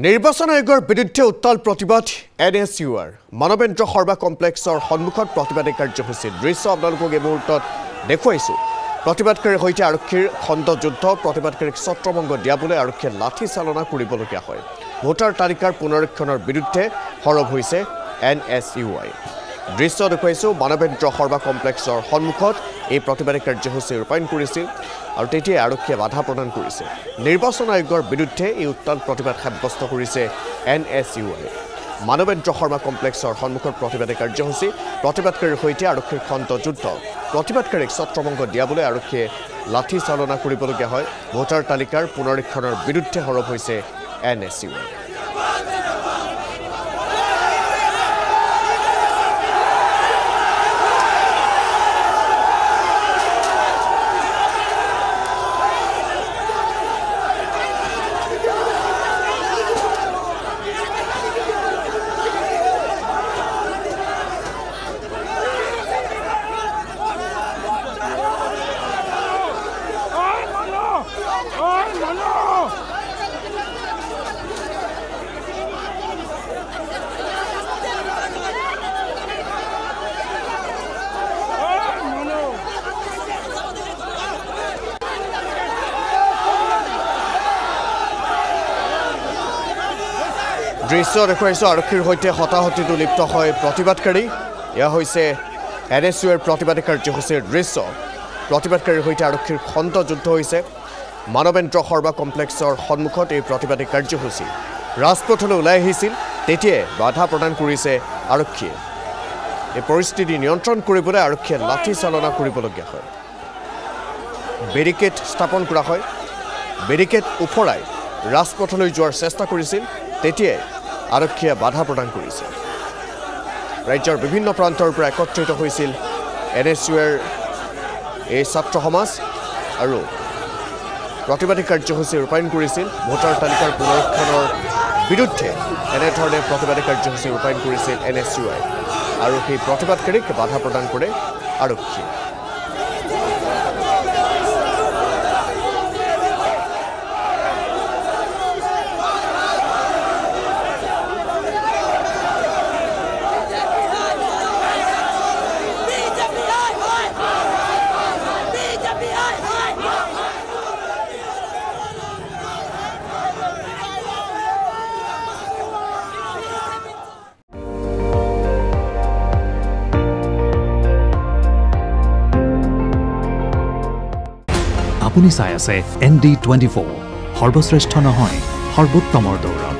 নিৰ্বাচন আয়োগৰ বিৰুদ্ধে উত্তাল প্ৰতিবাদ NSUৰ মানৱেন্দ্ৰ সৰ্বা কমপ্লেক্সৰ সন্মুখত প্ৰতিবাদী কাৰ্যসূচী দৃশ্য আপোনালোকক এই মুহূৰ্তত দেখুৱাইছোঁ প্ৰতিবাদকাৰীৰ সৈতে আৰক্ষীৰ খণ্ড যুদ্ধ প্ৰতিবাদকাৰীক ছত্ৰভংগ দিয়াবলৈ আৰক্ষীয়ে লাঠি চালনা কৰিবলগীয়া হয় ভোটাৰ তালিকাৰ পুনৰীক্ষণৰ বিৰুদ্ধে সৰব হৈছে NSUই দৃশ্য দেখুৱাইছোঁ মানৱেন্দ্ৰ সৰ্বা কমপ্লেক্সৰ সন্মুখত এই প্ৰতিবাদী কাৰ্যসূচী ৰূপায়ণ কৰিছিল আৰু তেতিয়া আৰক্ষীয়ে বাধা প্ৰদান কৰিছে নিৰ্বাচন আয়োগৰ বিৰুদ্ধে এই উত্তাল প্ৰতিবাদ সাব্যস্ত কৰিছে NSUই মানৱেন্দ্ৰ সৰ্বা কমপ্লেক্সৰ সন্মুখত প্ৰতিবাদী কাৰ্যসূচী প্ৰতিবাদকাৰীৰ সৈতে আৰক্ষীৰ খণ্ড যুদ্ধ প্ৰতিবাদকাৰীক ছত্ৰভংগ দিয়াবলৈ আৰক্ষীয়ে লাঠি চালনা কৰিবলগীয়া হয় ভোটাৰ তালিকাৰ পুনৰীক্ষণৰ বিৰুদ্ধে সৰব হৈছে NSUই দৃশ্য দেখুৱাইছোঁ আৰক্ষীৰ সৈতে হতাহতিটো লিপ্ত হয় প্ৰতিবাদকাৰী এয়া হৈছে NSUৰ প্ৰতিবাদী কাৰ্যসূচীৰ দৃশ্য প্ৰতিবাদকাৰীৰ সৈতে আৰক্ষীৰ খণ্ড যুদ্ধ হৈছে মানৱেন্দ্ৰ সৰ্বা কমপ্লেক্সৰ সন্মুখত এই প্ৰতিবাদী কাৰ্যসূচী ৰাজপথলৈ ওলাই আহিছিল তেতিয়াই বাধা প্ৰদান কৰিছে আৰক্ষীয়ে এই পৰিস্থিতি নিয়ন্ত্ৰণ কৰিবলৈ আৰক্ষীয়ে লাঠি চালনা কৰিবলগীয়া হয় বেৰিকেড স্থাপন কৰা হয় বেৰিকেড ওফৰাই ৰাজপথলৈ যোৱাৰ চেষ্টা কৰিছিল তেতিয়াই আৰক্ষীয়ে বাধা প্ৰদান কৰিছে ৰাজ্যৰ বিভিন্ন প্ৰান্তৰ পৰা একত্ৰিত হৈছিল NSUৰ এই ছাত্ৰ সমাজ আৰু প্ৰতিবাদী কাৰ্যসূচী ৰূপায়ণ কৰিছিল ভোটাৰ তালিকাৰ পুনৰীক্ষণৰ বিৰুদ্ধে এনেধৰণে প্ৰতিবাদী কাৰ্যসূচী ৰূপায়ণ কৰিছিল NSUই আৰু সেই প্ৰতিবাদকাৰীক বাধা প্ৰদান কৰে আৰক্ষীয়ে আপুনি চাই আছে ND24 সৰ্বশ্ৰেষ্ঠ নহয় সৰ্বোত্তমৰ দৌৰ